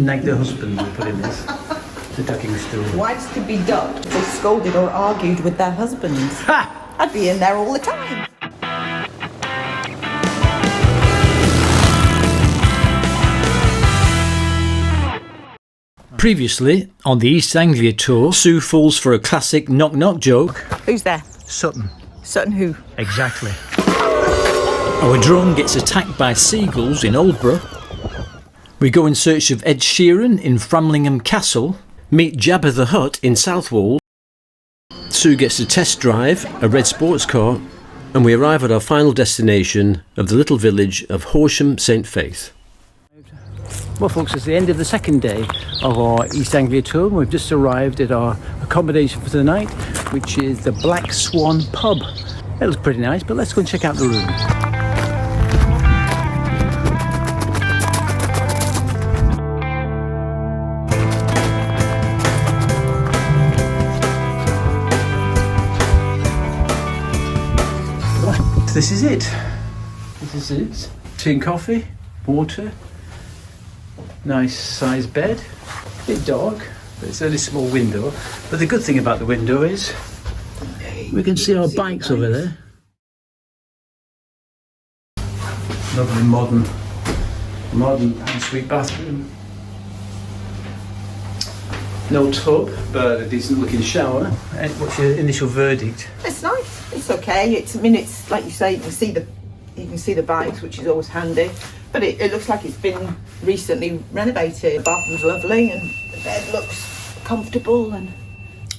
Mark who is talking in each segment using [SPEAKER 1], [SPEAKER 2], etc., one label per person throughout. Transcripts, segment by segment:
[SPEAKER 1] nag their husbands, we put in this. The ducking stool.
[SPEAKER 2] Wives could be ducked if they scolded or argued with their husbands.
[SPEAKER 1] Ha!
[SPEAKER 2] I'd be in there all the time.
[SPEAKER 1] Previously, on the East Anglia Tour, Sue falls for a classic knock-knock joke.
[SPEAKER 2] Who's there?
[SPEAKER 1] Sutton.
[SPEAKER 2] Sutton who?
[SPEAKER 1] Exactly. Our drone gets attacked by seagulls in Aldborough. We go in search of Ed Sheeran in Framlingham Castle, meet Jabba the Hutt in Southwold. Sue gets to test drive a red sports car, and we arrive at our final destination of the little village of Horsham St. Faith. Well folks, it's the end of the second day of our East Anglia Tour. We've just arrived at our accommodation for the night, which is the Black Swan pub. It looks pretty nice, but let's go and check out the room. This is it. This is it. Tea and coffee, water, nice sized bed. A bit dark, but it's only a small window. But the good thing about the window is we can see our bikes over there. Lovely modern ensuite bathroom. No tub, but a decent looking shower. And what's your initial verdict?
[SPEAKER 2] It's nice. It's okay. It's like you say, you can see the bikes, which is always handy. But it looks like it's been recently renovated. The bathroom's lovely and the bed looks comfortable and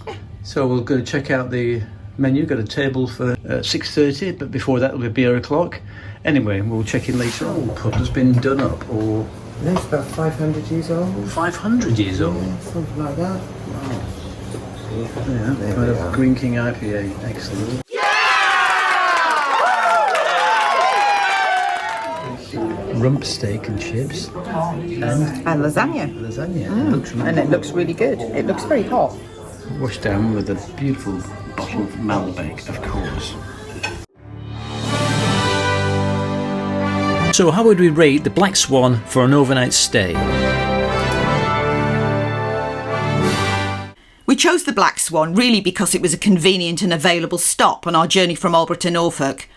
[SPEAKER 2] yeah.
[SPEAKER 1] So we're going to check out the menu. Got a table for 6:30, but before that it'll be beer o'clock. Anyway, we'll check in later on. The pub has been done up, or
[SPEAKER 3] no, it's about 500 years old.
[SPEAKER 1] 500 years old?
[SPEAKER 3] Yeah, something like that.
[SPEAKER 1] Wow. Yeah, kind of Green King IPA. Excellent. Rump steak and chips.
[SPEAKER 2] And lasagna.
[SPEAKER 1] Lasagna.
[SPEAKER 2] It looks really good. It looks very hot.
[SPEAKER 1] Washed down with a beautiful bottle of Malbec, of course. So how would we rate the Black Swan for an overnight stay?
[SPEAKER 4] We chose the Black Swan really because it was a convenient and available stop on our journey from Aldborough to Norfolk.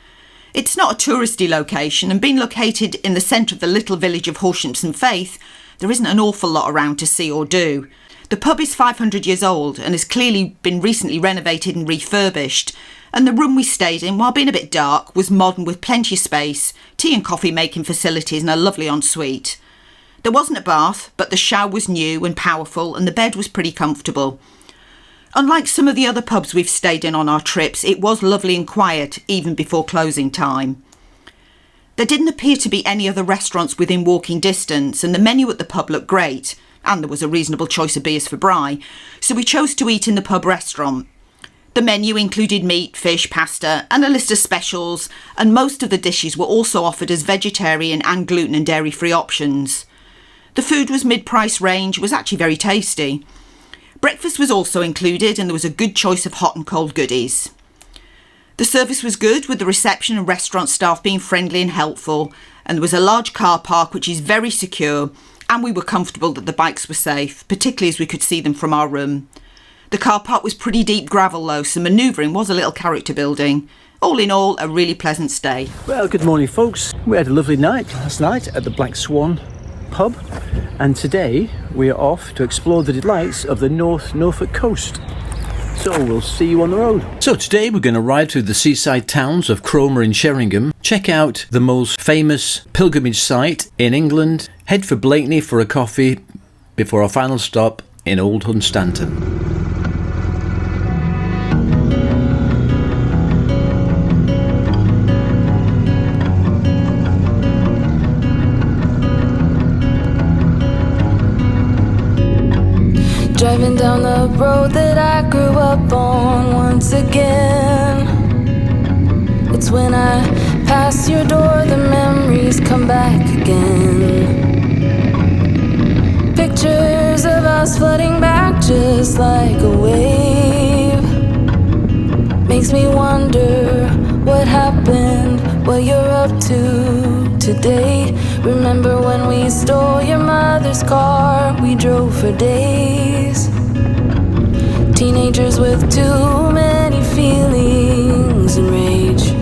[SPEAKER 4] It's not a touristy location, and being located in the centre of the little village of Horsham St, there isn't an awful lot around to see or do. The pub is 500 years old and has clearly been recently renovated and refurbished, and the room we stayed in, while being a bit dark, was modern with plenty of space, tea and coffee making facilities and a lovely ensuite. There wasn't a bath, but the shower was new and powerful and the bed was pretty comfortable. Unlike some of the other pubs we've stayed in on our trips, it was lovely and quiet even before closing time. There didn't appear to be any other restaurants within walking distance, and the menu at the pub looked great, and there was a reasonable choice of beers for Bry, so we chose to eat in the pub restaurant. The menu included meat, fish, pasta and a list of specials, and most of the dishes were also offered as vegetarian and gluten and dairy-free options. The food was mid-price range, was actually very tasty. Breakfast was also included, and there was a good choice of hot and cold goodies. The service was good, with the reception and restaurant staff being friendly and helpful, and there was a large car park which is very secure, and we were comfortable that the bikes were safe, particularly as we could see them from our room. The car park was pretty deep gravel though, so manoeuvring was a little character building. All in all, a really pleasant stay.
[SPEAKER 1] Well, good morning folks. We had a lovely night last night at the Black Swan pub, and today we are off to explore the delights of the North Norfolk coast. So we'll see you on the road. So today we're going to ride through the seaside towns of Cromer and Sheringham, check out the most famous pilgrimage site in England, head for Blakeney for a coffee before our final stop in Old Hunstanton.
[SPEAKER 5] Driving down the road that I grew up on once again. It's when I pass your door, the memories come back again. Pictures of us flooding back just like a wave. Makes me wonder what happened, what you're up to today. Remember when we stole your mother's car? We we drove for days. Teenagers with too many feelings and rage.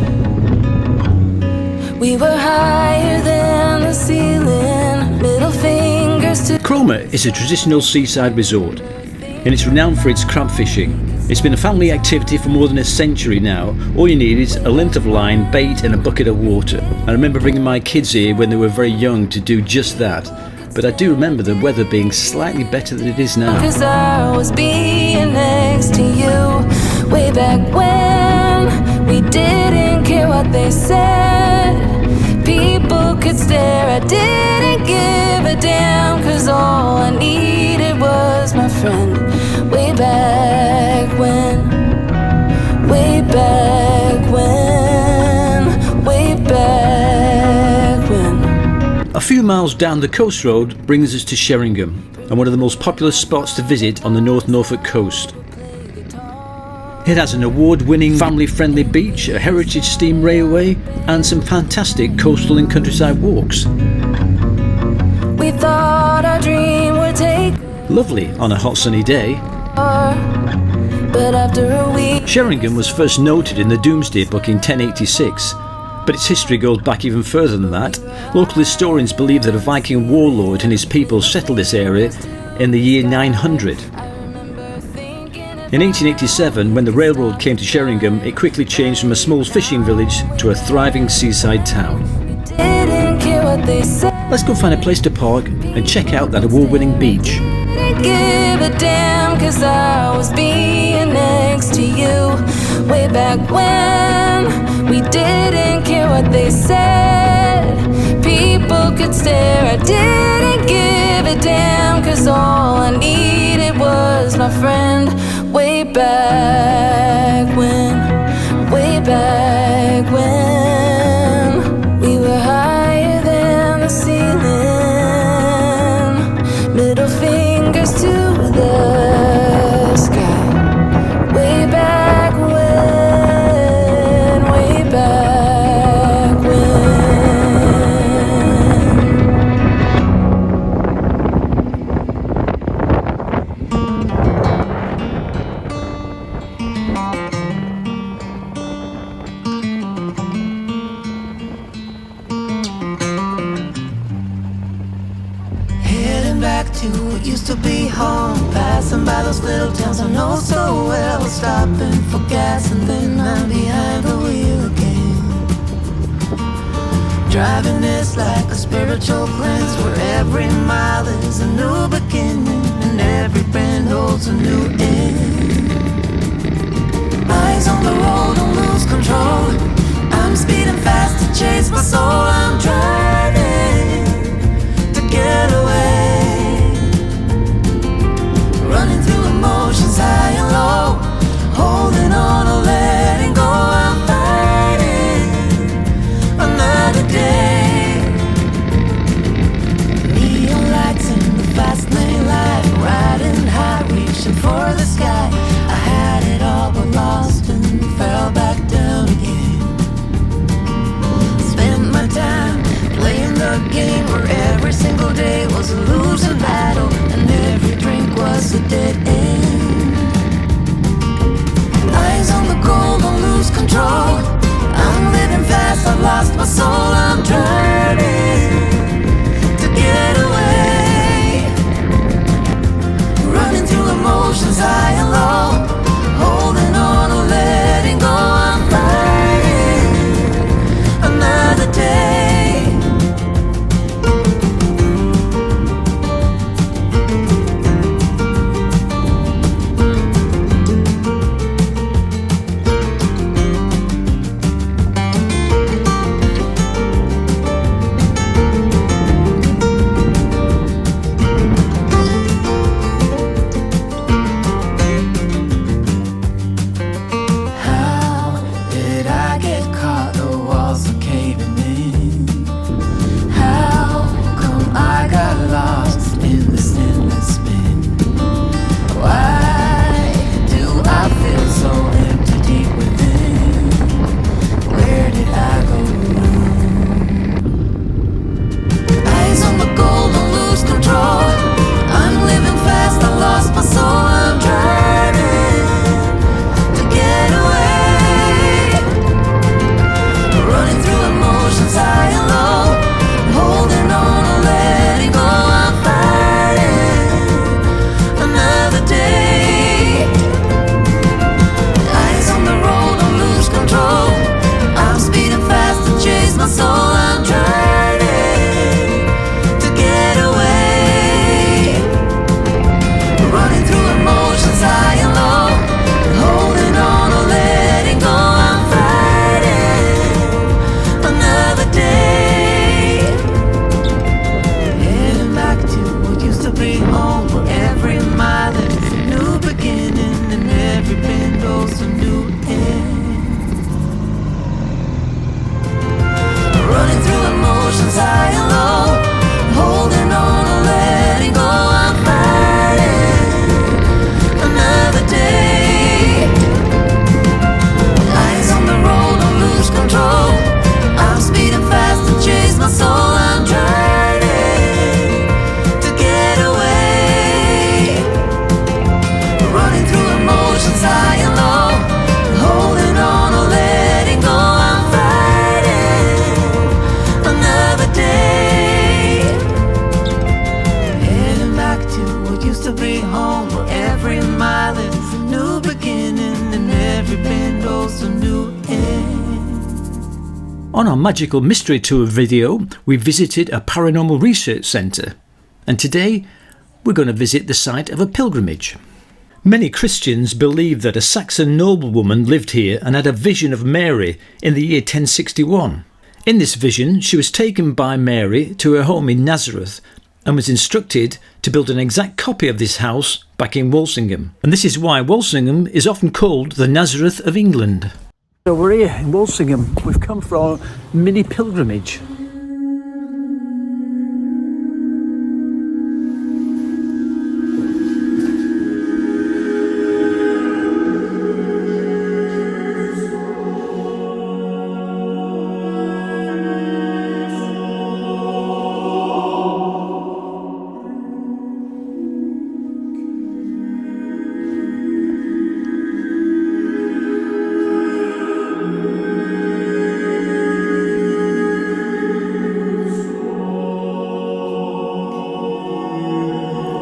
[SPEAKER 5] We were higher than the ceiling, middle fingers to...
[SPEAKER 1] Cromer is a traditional seaside resort, and it's renowned for its crab fishing. It's been a family activity for more than a century now. All you need is a length of line, bait and a bucket of water. I remember bringing my kids here when they were very young to do just that, but I do remember the weather being slightly better than it is now.
[SPEAKER 5] 'Cause I was being next to you way back when we didn't care what they said. People could stare, I didn't give a damn, 'cause all I needed was my friend. Way back when, way back when, way back when.
[SPEAKER 1] A few miles down the coast road brings us to Sheringham, and one of the most popular spots to visit on the North Norfolk coast. It has an award-winning family-friendly beach, a heritage steam railway and some fantastic coastal and countryside walks.
[SPEAKER 5] We thought our dream would take
[SPEAKER 1] Lovely on a hot sunny day.
[SPEAKER 5] but after a week
[SPEAKER 1] Sheringham was first noted in the Domesday Book in 1086, but its history goes back even further than that. Local historians believe that a Viking warlord and his people settled this area in the year 900. In 1887, when the railroad came to Sheringham, it quickly changed from a small fishing village to a thriving seaside town.
[SPEAKER 5] didn't care what they said.
[SPEAKER 1] Let's go find a place to park and check out that award-winning beach.
[SPEAKER 5] Didn't give a damn, 'cause I was being next to you way back when we didn't care what they said. People could stare, I didn't give a damn, 'cause all I needed was my friend. Way back when, way back when we were higher than the ceiling, middle fingers to the sky. Way back when, way back when.
[SPEAKER 6] Heading back to what used to be home, passing by those little towns I know so well, stopping for gas and then I'm behind the wheel again. Driving is like a spiritual cleanse, where every mile is a new beginning and every bend holds a new end. Eyes on the road, don't lose control. I'm speeding fast to chase my soul. I'm driving to get away, running through emotions high and low, holding on or letting go. I'm fighting another day. Neon lights in the fast lane light, riding high, reaching for the sky. I had it all but lost and fell back down again. Spent my time be home, where every mile is a new beginning and every bend holds a new end. Running through emotions high and low, holding on or letting go. I'm fighting another day. Eyes on the road, don't lose control. I'm speeding fast to chase my soul. I'm trying to get away. Running through emotions high and low, holding on or letting go. I'm fighting another day. Heading back to what used to be home, where every mile is a new beginning and every bend holds a new end.
[SPEAKER 1] On our Magical Mystery Tour video, we visited a paranormal research centre, and today we're going to visit the site of a pilgrimage. Many Christians believe that a Saxon noblewoman lived here and had a vision of Mary in the year 1061. In this vision, she was taken by Mary to her home in Nazareth and was instructed to build an exact copy of this house back in Walsingham. And this is why Walsingham is often called the Nazareth of England. So we're here in Walsingham. We've come for a mini pilgrimage.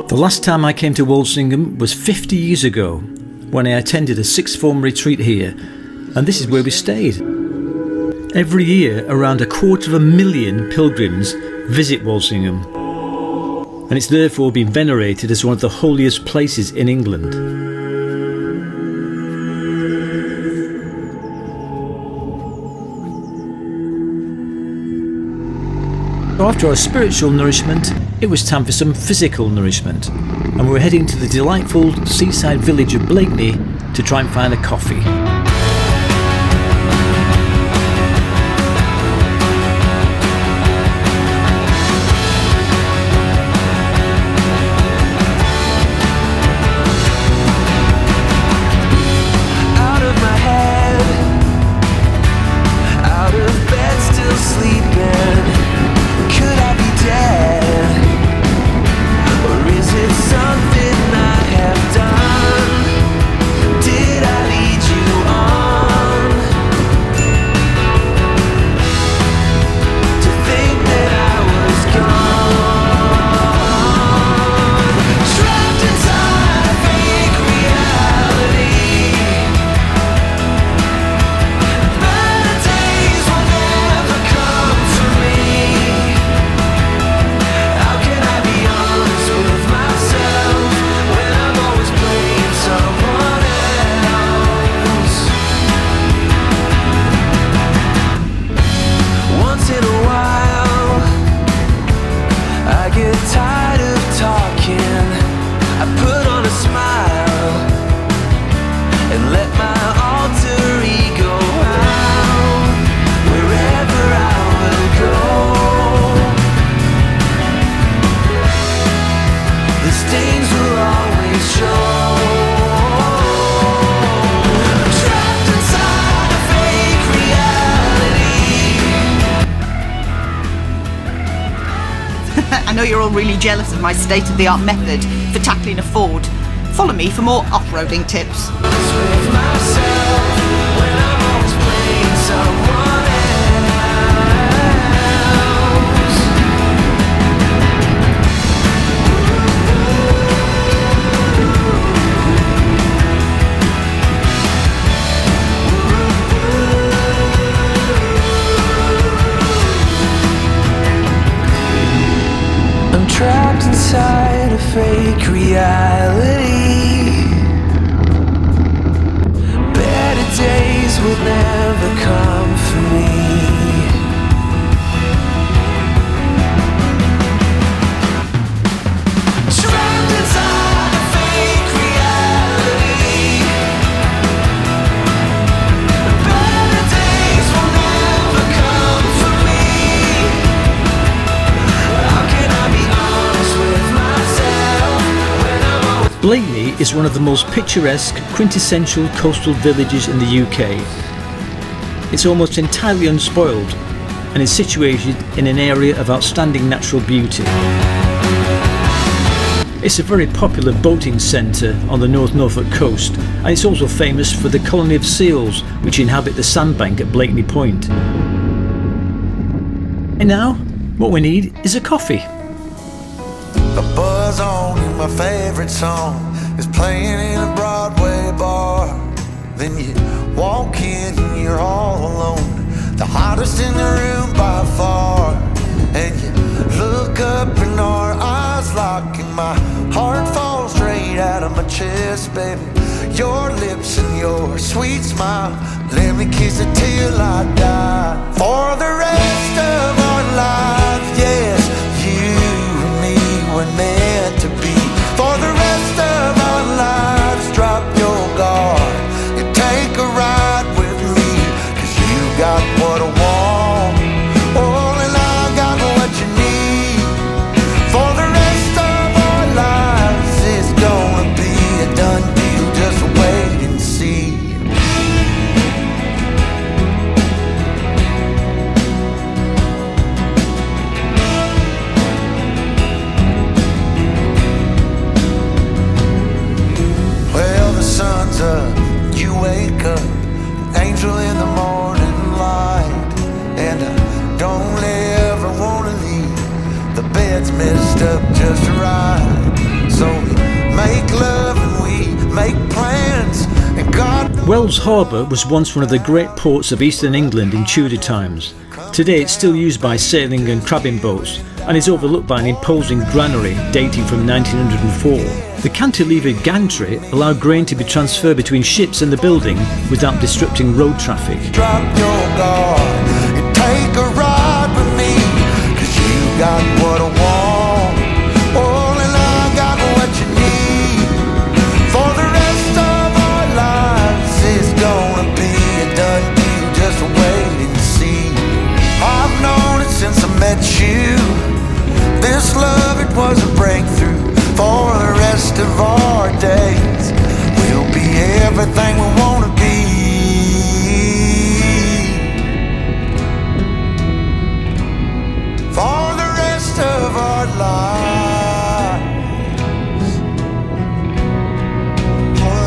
[SPEAKER 1] The last time I came to Walsingham was 50 years ago, when I attended a sixth form retreat here, and this is where we stayed. Every year around 250,000 pilgrims visit Walsingham, and it's therefore been venerated as one of the holiest places in England. So after our spiritual nourishment, it was time for some physical nourishment, and we're heading to the delightful seaside village of Blakeney to try and find a coffee.
[SPEAKER 6] Out of my head, out of bed, still sleeping. Could I be dead? Or is it something I have done? Did I lead you on to think that I was gone? Trapped inside a fake reality. Better days will never come to me. How can I be honest with myself when I'm always playing someone else? Once in a while, I get tired of talking. I put on a smile and let my alter ego out. Wherever I will go, the stains will always show. I'm trapped inside a fake reality.
[SPEAKER 4] I know you're all really jealous of my state-of-the-art method for tackling a Ford. Follow me for more off-roading tips.
[SPEAKER 6] With myself when I'm always playing someone else. I'm trapped inside a fake reality. Better days will never come for me. Trapped
[SPEAKER 1] Blakeney is one of the most picturesque, quintessential coastal villages in the UK. It's almost entirely unspoiled and is situated in an area of outstanding natural beauty. It's a very popular boating centre on the North Norfolk coast, and it's also famous for the colony of seals which inhabit the sandbank at Blakeney Point. And now, what we need is a coffee.
[SPEAKER 6] A buzz on and my favourite song is playing in a Broadway bar. Then you walk in and you're all alone, the hottest in the room by far. And you look up and our eyes lock and my heart falls straight out of my chest, baby. Your lips and your sweet smile, let me kiss it till I die. For the rest of our lives, yes, you and me were meant to be. For the rest of our lives, drop your guard and take a ride with me, 'cause you got what I want, oh, and I got what you need. For the rest of our lives, it's gonna be a done deal, just wait and see. Well, the sun's up, you wake up, an angel in the morning light. And I don't ever wanna leave, the bed's messed up just right. So we make love and we make plans, and God
[SPEAKER 1] Wells Harbour was once one of the great ports of eastern England in Tudor times. Today it's still used by sailing and crabbing boats and is overlooked by an imposing granary dating from 1904. The cantilevered gantry allowed grain to be transferred between ships and the building without disrupting road traffic.
[SPEAKER 6] drop your guard and take a ride with me, 'cause you got what I want, oh, and I got what you need. For the rest of our lives, it's gonna be a done deal, just wait and see. I've known it since I met you, this love, it was a breakthrough. For the rest of our days, we'll be everything we wanna be. For the rest of our lives, for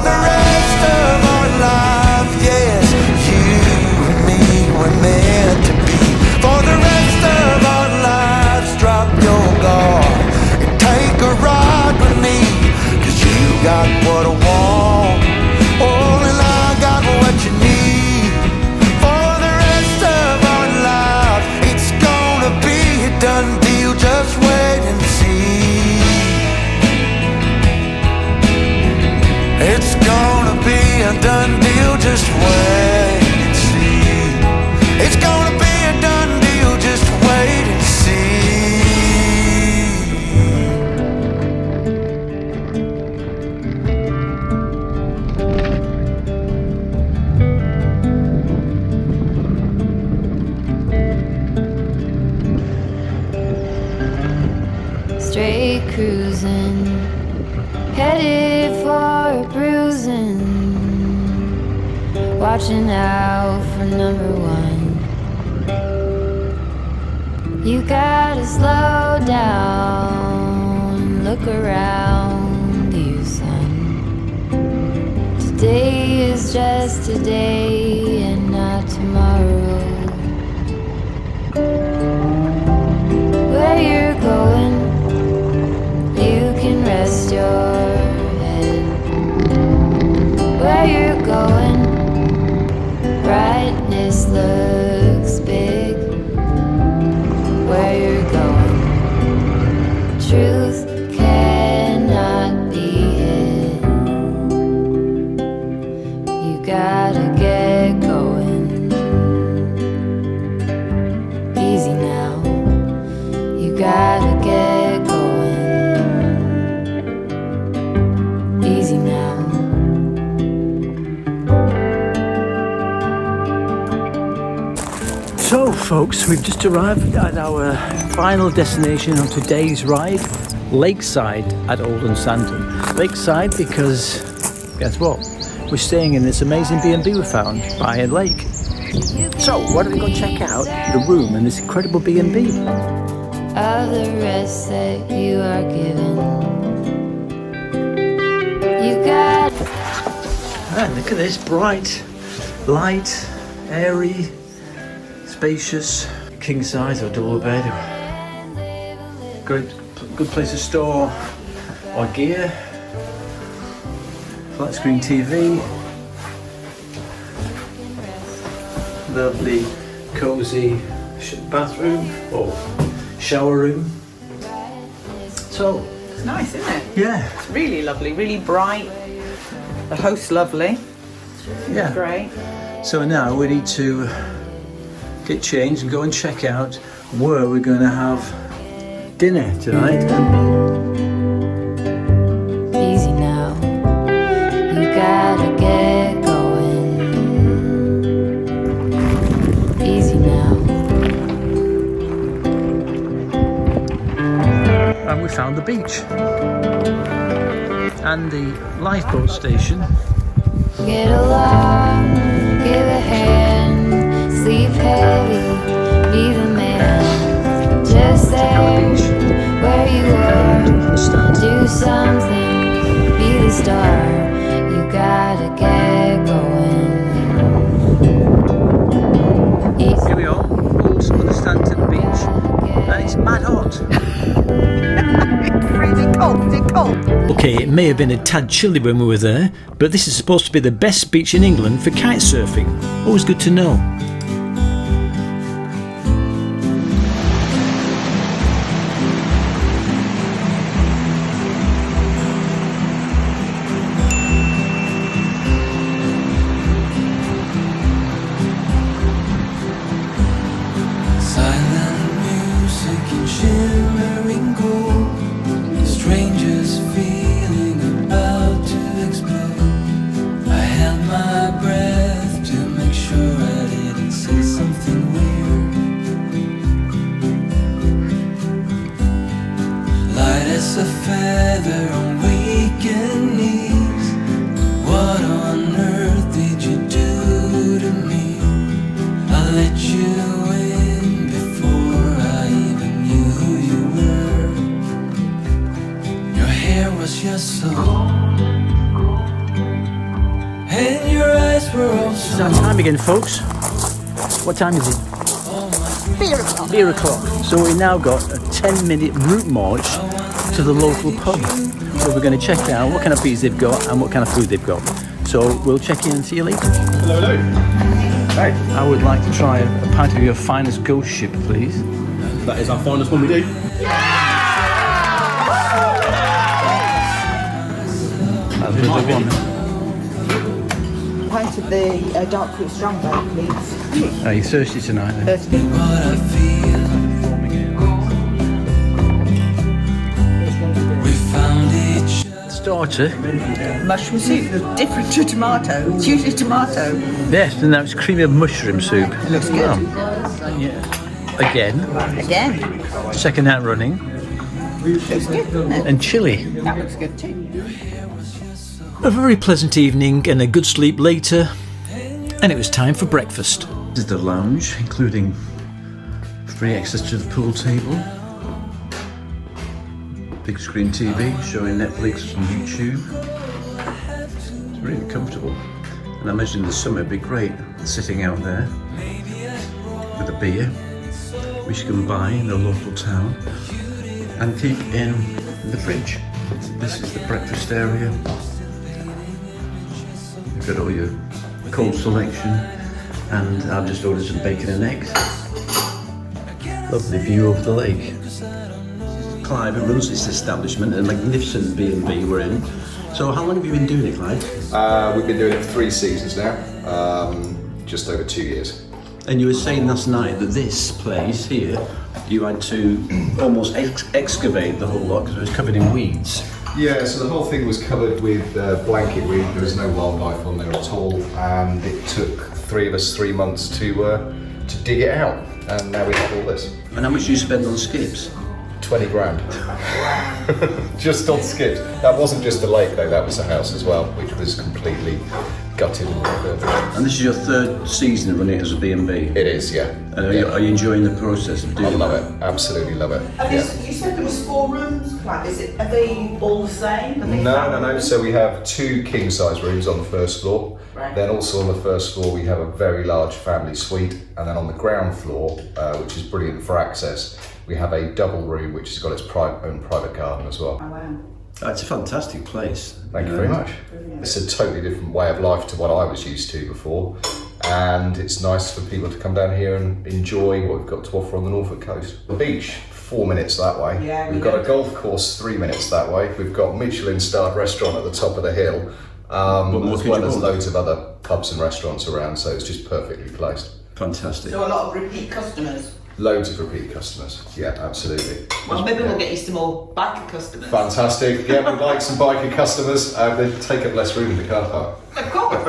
[SPEAKER 6] the rest of our lives, yes, you and me were meant to be. For the rest of our lives, drop your guard and take a ride with me, 'cause you got what I want, oh, and I got what you need. For the rest of our lives, it's gonna be a done deal, just wait and see. It's gonna be a done deal, just wait and see. It's gonna be a done deal, just wait and see.
[SPEAKER 5] Straight cruising, headed for a bruising, watching out for number one. You gotta slow down, look around you, son. Today is just today and not tomorrow. Where you're going, you can rest your head. Where you're going, brightness looks big. Where you're going, truth cannot be hid. You gotta get going. Easy now, you gotta get going. Easy now.
[SPEAKER 1] So folks, we've just arrived at our final destination on today's ride. Lakeside at Old Hunstanton. Lakeside because, guess what? We're staying in this amazing B&B we found by a lake. So, why don't we go and check out the room in this incredible B&B?
[SPEAKER 5] Of the rest that you are given, you got.
[SPEAKER 1] Man, look at this, bright, light, airy, spacious, king size or double bed. Good place to store our gear. Flat screen TV. Lovely, cosy bathroom or shower room. So,
[SPEAKER 2] It's nice, isn't it?
[SPEAKER 1] yeah,
[SPEAKER 2] It's really lovely, really bright. The host's lovely.
[SPEAKER 1] yeah.
[SPEAKER 2] Great.
[SPEAKER 1] So now we need to get changed and go and check out where we're going to have dinner tonight.
[SPEAKER 5] Easy now, you gotta get going. Easy now.
[SPEAKER 1] And we found the beach and the lifeboat station.
[SPEAKER 5] Get along, give a hand, sleep heavy, be the man. Just there, where you are, do something, be the star. You gotta get going.
[SPEAKER 1] Here we are, Old Hunstanton Beach, and it's mad hot.
[SPEAKER 2] Freezing cold, is it cold?
[SPEAKER 1] Okay, it may have been a tad chilly when we were there, but this is supposed to be the best beach in England for kite surfing. Always good to know.
[SPEAKER 6] Silent music and shimmering gold, strangers feeling about to explode. I held my breath to make sure I didn't say something weird. Light as a feather on weekend knees. What on earth did you do to me? I let you in before I even knew who you were. Your hair was just so gold, and your eyes were also.
[SPEAKER 1] It's that time again, folks. What time is it? Beer o'clock. So we now got a 10-minute route march to the local pub. So we're going to check out what kind of beers they've got and what kind of food they've got. So we'll check in and see you later.
[SPEAKER 7] Hello, hello. Hey,
[SPEAKER 1] I would like to try a pint of your finest ghost ship, please.
[SPEAKER 7] that is our finest one we do.
[SPEAKER 1] That's a good one.
[SPEAKER 2] Pint of the dark fruit strongbow, please.
[SPEAKER 1] Are you thirsty tonight then?
[SPEAKER 2] Thirsty.
[SPEAKER 6] What I feel, we found each other.
[SPEAKER 1] Starter.
[SPEAKER 2] Mushroom soup, different to tomato. It's usually tomato.
[SPEAKER 1] Yes, and now it's creamy of mushroom soup.
[SPEAKER 2] It looks good.
[SPEAKER 1] Yeah. Again.
[SPEAKER 2] Again,
[SPEAKER 1] Second night running.
[SPEAKER 2] looks good, doesn't it?
[SPEAKER 1] And chilli.
[SPEAKER 2] That looks good too.
[SPEAKER 1] A very pleasant evening and a good sleep later, and it was time for breakfast. This is the lounge, including free access to the pool table, big screen TV showing Netflix and YouTube. It's really comfortable, and I imagine in the summer it'd be great sitting out there with a beer, which you can buy in the local town and keep in the fridge. This is the breakfast area. You've got all your cold selection, and I've just ordered some bacon and eggs. Lovely view over the lake. Clive, who runs this establishment, a magnificent B&B we're in. So how long have you been doing it, Clive?
[SPEAKER 8] We've been doing it for 3 seasons now, just over 2 years.
[SPEAKER 1] And you were saying last night that this place here, you had to almost excavate the whole lot because it was covered in weeds.
[SPEAKER 8] Yeah, so the whole thing was covered with blanket weed. There was no wildlife on there at all, and it took 3 of us 3 months to dig it out, and now we have all this.
[SPEAKER 1] And how much do you spend on skips?
[SPEAKER 8] 20 grand. Just on skips. That wasn't just the lake though, that was the house as well, which was completely gutted and refurbished.
[SPEAKER 9] And this is your third season running it as a B&B?
[SPEAKER 8] It is, yeah.
[SPEAKER 9] And are you enjoying the process of doing
[SPEAKER 8] I love
[SPEAKER 9] that?
[SPEAKER 8] it, absolutely love it.
[SPEAKER 2] You said there was 4 rooms, Clive. Are they all the same?
[SPEAKER 8] No. So we have 2 king size rooms on the first floor.
[SPEAKER 2] Right.
[SPEAKER 8] Then also on the first floor we have a very large family suite, and then on the ground floor, which is brilliant for access, we have a double room which has got its own private garden as well.
[SPEAKER 2] Oh, wow.
[SPEAKER 9] It's a fantastic place.
[SPEAKER 8] Thank you very much. It's a totally different way of life to what I was used to before, and it's nice for people to come down here and enjoy what we've got to offer on the Norfolk coast. The beach, 4 minutes that way.
[SPEAKER 2] Yeah,
[SPEAKER 8] we've got a golf course 3 minutes that way. We've got Michelin-starred restaurant at the top of the hill, as well as loads of other pubs and restaurants around, so it's just perfectly placed.
[SPEAKER 9] Fantastic.
[SPEAKER 2] So a lot of repeat customers?
[SPEAKER 8] Loads of repeat customers, yeah, absolutely.
[SPEAKER 2] Well, maybe we'll get you some more biker customers.
[SPEAKER 8] Fantastic, yeah, we'd like some biker customers. They take up less room in the car park.
[SPEAKER 2] Of course.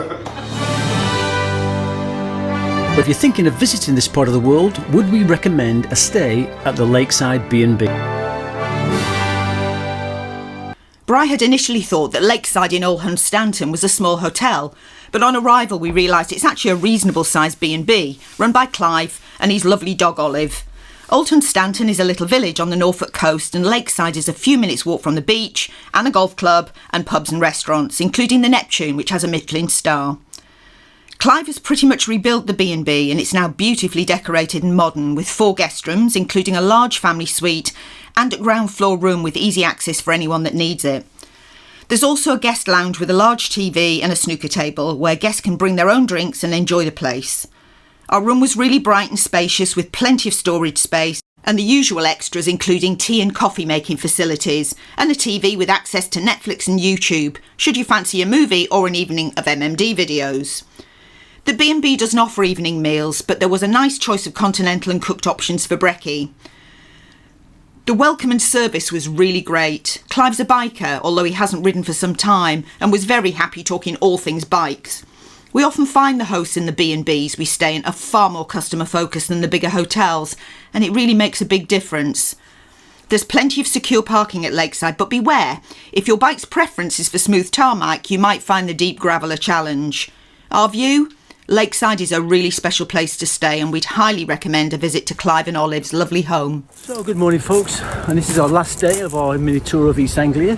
[SPEAKER 1] If you're thinking of visiting this part of the world, would we recommend a stay at the Lakeside B+B?
[SPEAKER 4] Bri had initially thought that Lakeside in Old Hunstanton was a small hotel, but on arrival we realised it's actually a reasonable sized B&B, run by Clive and his lovely dog Olive. Old Hunstanton is a little village on the Norfolk coast, and Lakeside is a few minutes walk from the beach and a golf club and pubs and restaurants, including the Neptune, which has a Michelin star. Clive has pretty much rebuilt the B&B, and it's now beautifully decorated and modern, with 4 guest rooms, including a large family suite and a ground floor room with easy access for anyone that needs it. There's also a guest lounge with a large TV and a snooker table where guests can bring their own drinks and enjoy the place. Our room was really bright and spacious with plenty of storage space and the usual extras, including tea and coffee making facilities and a TV with access to Netflix and YouTube should you fancy a movie or an evening of MMD videos. The B&B doesn't offer evening meals, but there was a nice choice of continental and cooked options for brekkie. The welcome and service was really great. Clive's a biker, although he hasn't ridden for some time, and was very happy talking all things bikes. We often find the hosts in the B&Bs we stay in are far more customer focused than the bigger hotels, and it really makes a big difference. There's plenty of secure parking at Lakeside, but beware, if your bike's preference is for smooth tarmac, you might find the deep gravel a challenge. Our view? Lakeside is a really special place to stay, and we'd highly recommend a visit to Clive and Olive's lovely home.
[SPEAKER 1] So good morning folks, and this is our last day of our mini tour of East Anglia,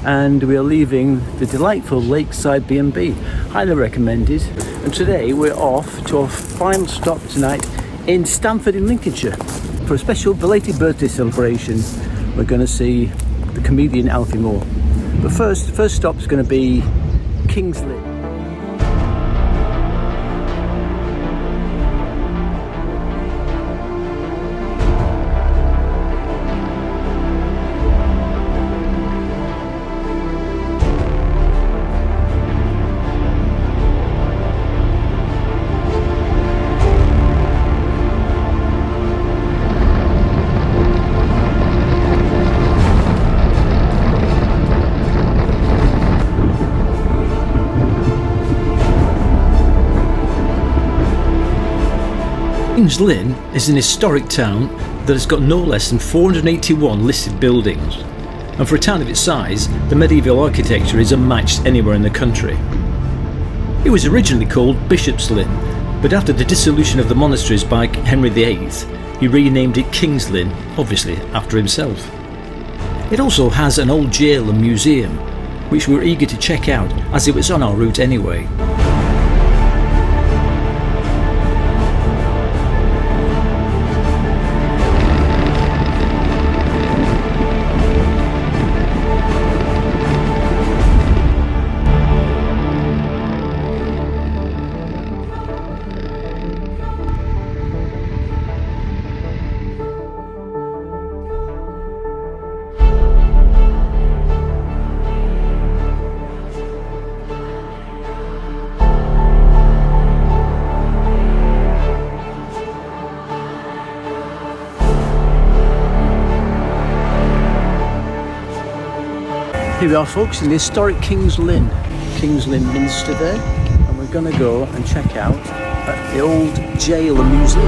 [SPEAKER 1] and we are leaving the delightful Lakeside B+B, highly recommended. And today we're off to our final stop tonight in Stamford in Lincolnshire for a special belated birthday celebration. We're going to see the comedian Alfie Moore, but first stop's going to be King's Lynn. King's Lynn is an historic town that has got no less than 481 listed buildings, and for a town of its size, the medieval architecture is unmatched anywhere in the country. It was originally called Bishop's Lynn, but after the dissolution of the monasteries by Henry VIII, he renamed it King's Lynn, obviously after himself. It also has an old jail and museum, which we were eager to check out as it was on our route anyway. Here we are folks in the historic King's Lynn Minster there, and we're going to go and check out the old jail and museum.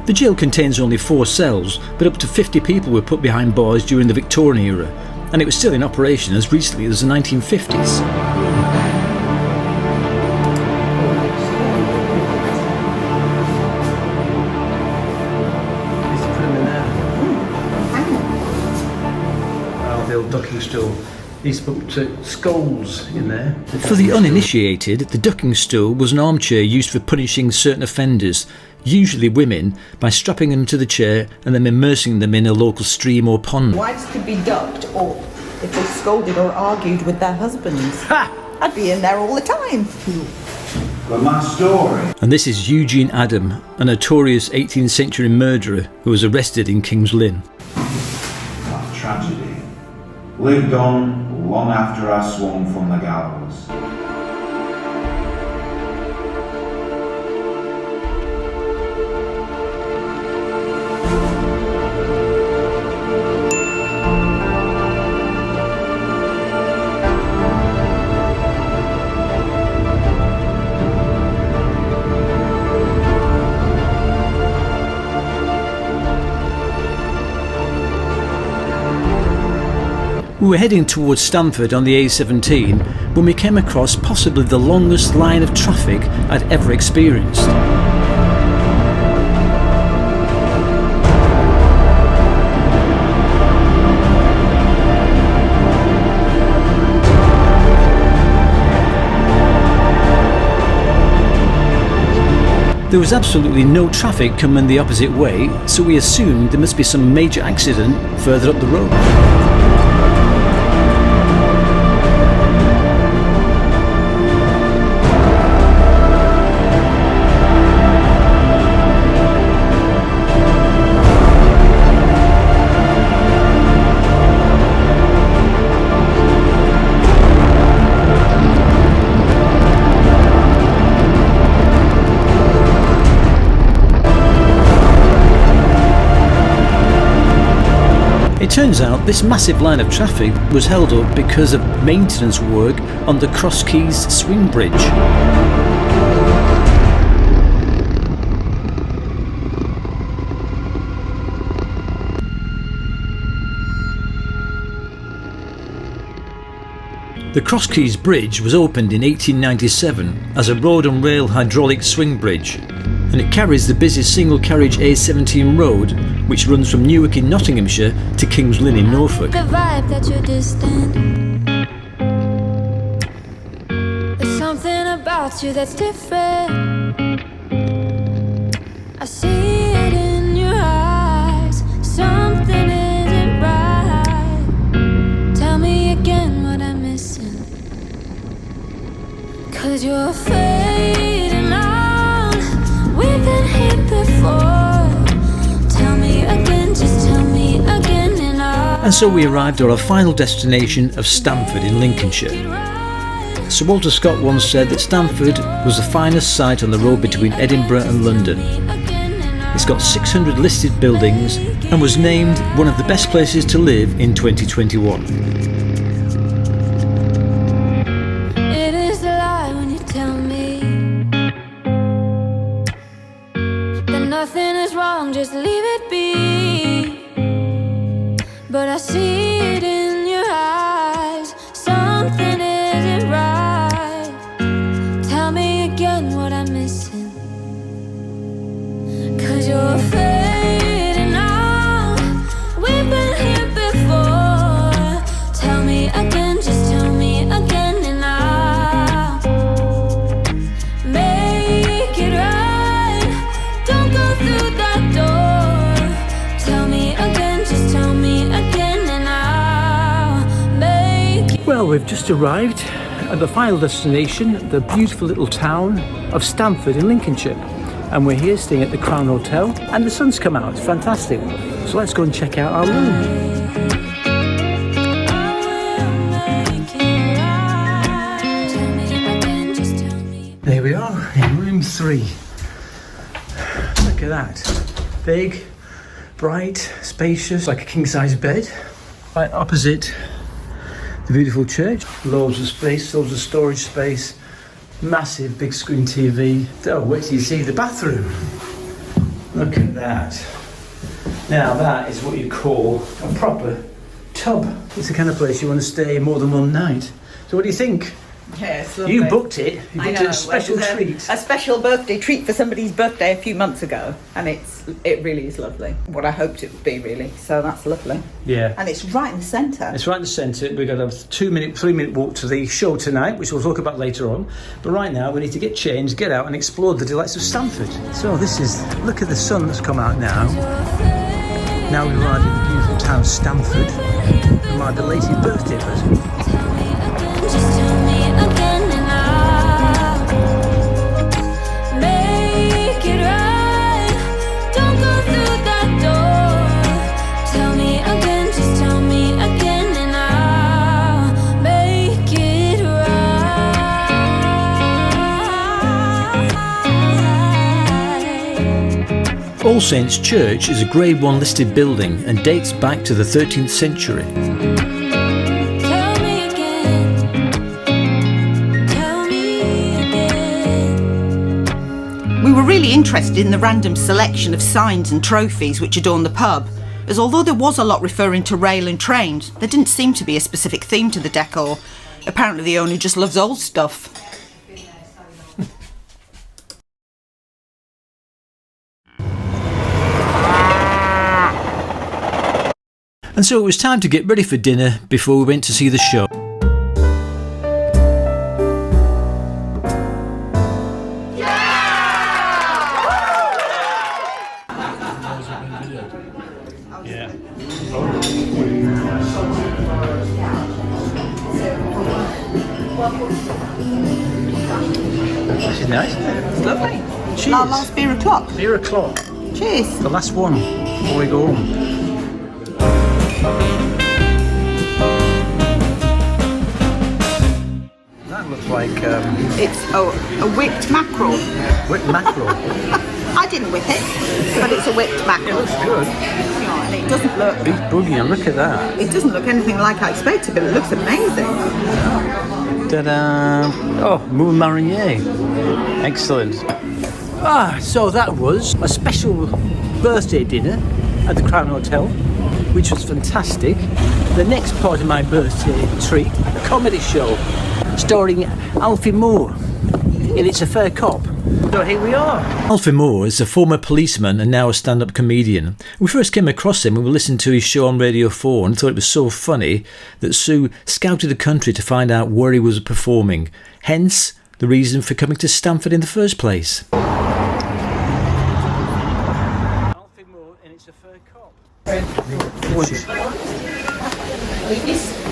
[SPEAKER 1] The jail contains only 4 cells, but up to 50 people were put behind bars during the Victorian era, and it was still in operation as recently as the 1950s.
[SPEAKER 9] The old ducking stool. He's put skulls in there.
[SPEAKER 1] For the uninitiated, the ducking stool was an armchair used for punishing certain offenders, usually women, by strapping them to the chair and then immersing them in a local stream or pond.
[SPEAKER 2] Wives could be ducked, or if they scolded or argued with their husbands. Ha! I'd be in there all the time.
[SPEAKER 10] But my story.
[SPEAKER 1] And this is Eugene Adam, a notorious 18th century murderer who was arrested in King's Lynn.
[SPEAKER 10] That tragedy lived on long after I swung from the gallows.
[SPEAKER 1] We were heading towards Stamford on the A17 when we came across possibly the longest line of traffic I'd ever experienced. There was absolutely no traffic coming the opposite way, so we assumed there must be some major accident further up the road. It turns out this massive line of traffic was held up because of maintenance work on the Cross Keys swing bridge. The Cross Keys Bridge was opened in 1897 as a road and rail hydraulic swing bridge, and it carries the busy single carriage A17 road which runs from Newark in Nottinghamshire to King's Lynn in Norfolk.
[SPEAKER 5] The vibe that you're distant. There's something about you that's different. I see it in your eyes. Something isn't right. Tell me again what I'm missing. 'Cause you're fading out. We've been here before. Tell me again, just tell me again and
[SPEAKER 1] And so we arrived at our final destination of Stamford in Lincolnshire. Sir Walter Scott once said that Stamford was the finest site on the road between Edinburgh and London. It's got 600 listed buildings and was named one of the best places to live in 2021.
[SPEAKER 5] it is a lie when you tell me that nothing is wrong, just leave it be. But I see it in your eyes. Something isn't right. Tell me again what I'm missing. 'Cause you're fading out. We've been here before. Tell me again, just tell me again and I'll make it right. Don't go through that door. Tell me again, just tell me again and I'll make it.
[SPEAKER 1] Well, we've just arrived at the final destination, the beautiful little town of Stamford in Lincolnshire. And we're here staying at the Crown Hotel, and the sun's come out. It's fantastic. So let's go and check out our room. There we are, in room 3. Look at that. Big, bright, spacious, like a king-size bed. Right opposite the beautiful church. Loads of space, loads of storage space. Massive big screen TV. Oh, wait till you see the bathroom. Look at that. Now that is what you call a proper tub. It's the kind of place you want to stay more than one night. So what do you think?
[SPEAKER 2] Yeah, it's lovely.
[SPEAKER 1] You booked it. You booked
[SPEAKER 2] I know.
[SPEAKER 1] a special
[SPEAKER 2] It was
[SPEAKER 1] treat.
[SPEAKER 2] A special birthday treat for somebody's birthday a few months ago, and it really is lovely. What I hoped it would be, really. So that's lovely.
[SPEAKER 1] Yeah.
[SPEAKER 2] And it's right in the centre.
[SPEAKER 1] It's right in the centre. We've got a 3-minute walk to the show tonight, which we'll talk about later on. But right now, we need to get changed, get out and explore the delights of Stamford. So look at the sun that's come out now. Now we've arrived in the beautiful town of Stamford. And my belated birthday present.
[SPEAKER 5] Just tell me again and I'll make it right. Don't go through that door. Tell me again, just tell me again and I'll make it right.
[SPEAKER 1] All Saints Church is a Grade 1 listed building and dates back to the 13th century.
[SPEAKER 4] We were really interested in the random selection of signs and trophies which adorn the pub, as although there was a lot referring to rail and trains, there didn't seem to be a specific theme to the decor. Apparently the owner just loves old stuff.
[SPEAKER 1] And so it was time to get ready for dinner before we went to see the show. This is nice.
[SPEAKER 2] It's lovely.
[SPEAKER 1] Cheers.
[SPEAKER 2] Our last beer o'clock.
[SPEAKER 1] Beer o'clock.
[SPEAKER 2] Cheers.
[SPEAKER 1] The last one before we go home. That looks like
[SPEAKER 2] It's a whipped mackerel.
[SPEAKER 1] whipped mackerel.
[SPEAKER 2] I didn't whip it, but it's a whipped mackerel.
[SPEAKER 1] It looks good.
[SPEAKER 2] And it doesn't look.
[SPEAKER 1] Beef bouillon, look at that.
[SPEAKER 2] It doesn't look anything like I expected, but it looks amazing.
[SPEAKER 1] Ta-da! Oh, moule marinier. Excellent. So that was a special birthday dinner at the Crown Hotel, which was fantastic. The next part of my birthday treat, a comedy show starring Alfie Moore in It's a Fair Cop. So here we are. Alfie Moore is a former policeman and now a stand-up comedian. We first came across him when we listened to his show on Radio 4 and thought it was so funny that Sue scouted the country to find out where he was performing. Hence, the reason for coming to Stamford in the first place. Alfie Moore and It's a Fair Cop.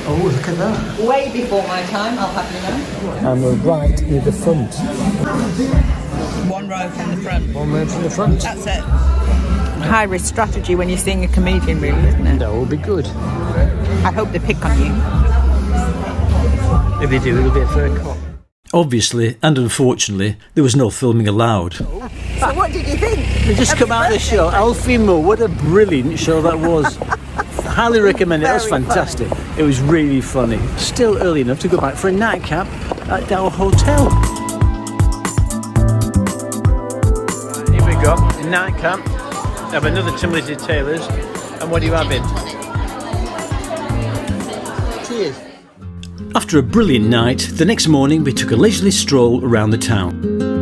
[SPEAKER 1] Oh, look at that.
[SPEAKER 2] Way before my time, I'll have you know.
[SPEAKER 1] And we're right near the front.
[SPEAKER 2] One row from the front.
[SPEAKER 1] One row from the front.
[SPEAKER 2] That's it. High risk strategy when you're seeing a comedian, really, isn't it?
[SPEAKER 1] That will be good.
[SPEAKER 2] I hope they pick on you.
[SPEAKER 1] If they do, it'll be a fair cop. Obviously, and unfortunately, there was no filming allowed.
[SPEAKER 2] So what did you think?
[SPEAKER 1] We just come out of the show. Alfie Moore, what a brilliant show that was. Highly recommend it. That was fantastic. It was really funny. Still early enough to go back for a nightcap at our hotel. Here we go. Nightcap. Have another Timothy Taylor's. And what are you having? Cheers. After a brilliant night, the next morning we took a leisurely stroll around the town.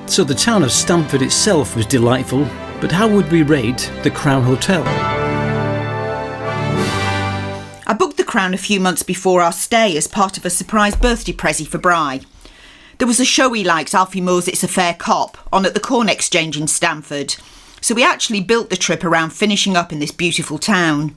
[SPEAKER 1] So the town of Stamford itself was delightful, but how would we rate the Crown Hotel?
[SPEAKER 4] I booked the Crown a few months before our stay as part of a surprise birthday pressie for Bri. There was a show he likes, Alfie Moore's It's a Fair Cop, on at the Corn Exchange in Stamford, so we actually built the trip around finishing up in this beautiful town.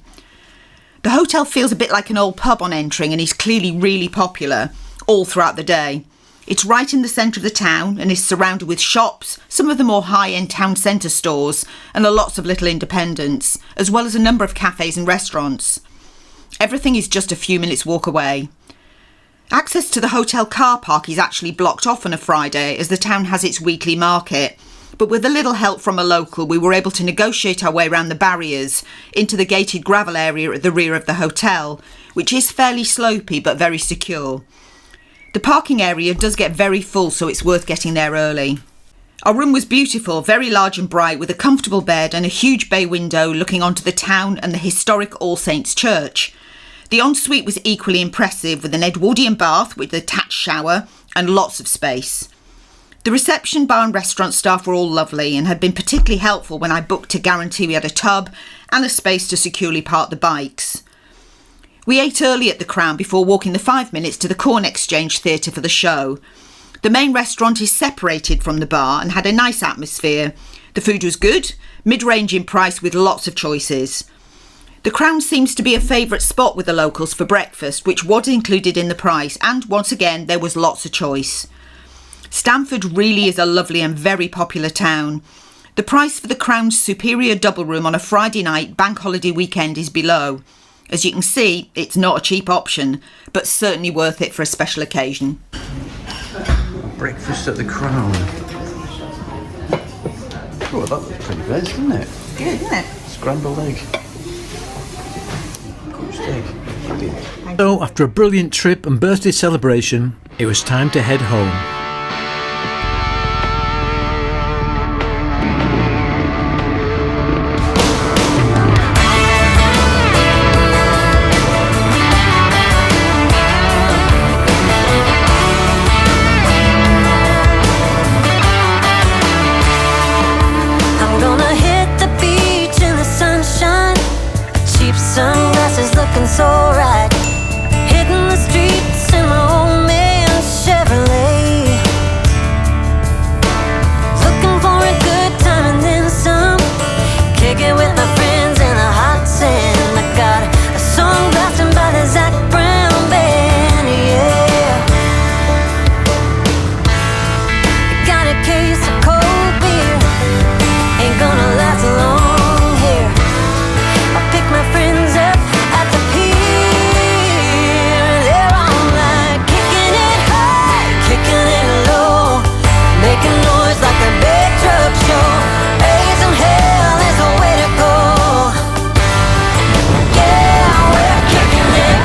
[SPEAKER 4] hotel feels a bit like an old pub on entering and is clearly really popular all throughout the day. It's right in the centre of the town and is surrounded with shops, some of the more high-end town centre stores, and lots of little independents, as well as a number of cafes and restaurants. Everything is just a few minutes walk away. Access to the hotel car park is actually blocked off on a Friday as the town has its weekly market, but with a little help from a local we were able to negotiate our way around the barriers into the gated gravel area at the rear of the hotel, which is fairly slopey but very secure. The parking area does get very full, so it's worth getting there early. Our room was beautiful, very large and bright, with a comfortable bed and a huge bay window looking onto the town and the historic All Saints Church. The ensuite was equally impressive, with an Edwardian bath with an attached shower and lots of space. The reception, bar and restaurant staff were all lovely and had been particularly helpful when I booked to guarantee we had a tub and a space to securely park the bikes. We ate early at the Crown before walking the 5 minutes to the Corn Exchange Theatre for the show. The main restaurant is separated from the bar and had a nice atmosphere. The food was good, mid-range in price with lots of choices. The Crown seems to be a favourite spot with the locals for breakfast, which was included in the price, and once again there was lots of choice. Stamford really is a lovely and very popular town. The price for the Crown's superior double room on a Friday night bank holiday weekend is below. As you can see, it's not a cheap option, but certainly worth it for a special occasion.
[SPEAKER 9] Breakfast at the Crown. Oh, that looks pretty good, doesn't it?
[SPEAKER 2] Good, isn't it?
[SPEAKER 9] Scrambled egg. Poached egg. Brilliant.
[SPEAKER 1] So, after a brilliant trip and birthday celebration, it was time to head home.
[SPEAKER 5] Sunglasses looking so right, hitting the streets in my old man Chevrolet, looking for a good time and then some, kick it with my friends in the hot sand. I got a song blasting by the Zac Brown band, yeah. Got a case of cold beer, ain't gonna last long here. I'll pick my friends up at the pier. They're all like kicking it high, kicking it low, making noise like a big truck show. Raising hell is the way to go. Yeah, we're kicking it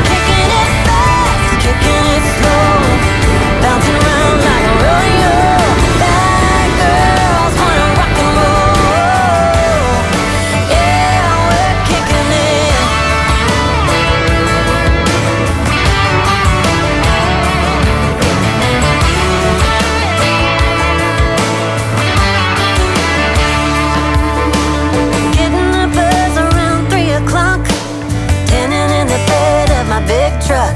[SPEAKER 5] fast, kicking it slow, bouncing around like a rodeo. Bad girls wanna rock and roll. Yeah, we're kicking it. Getting the buzz around 3 o'clock, tanning in the bed of my big truck.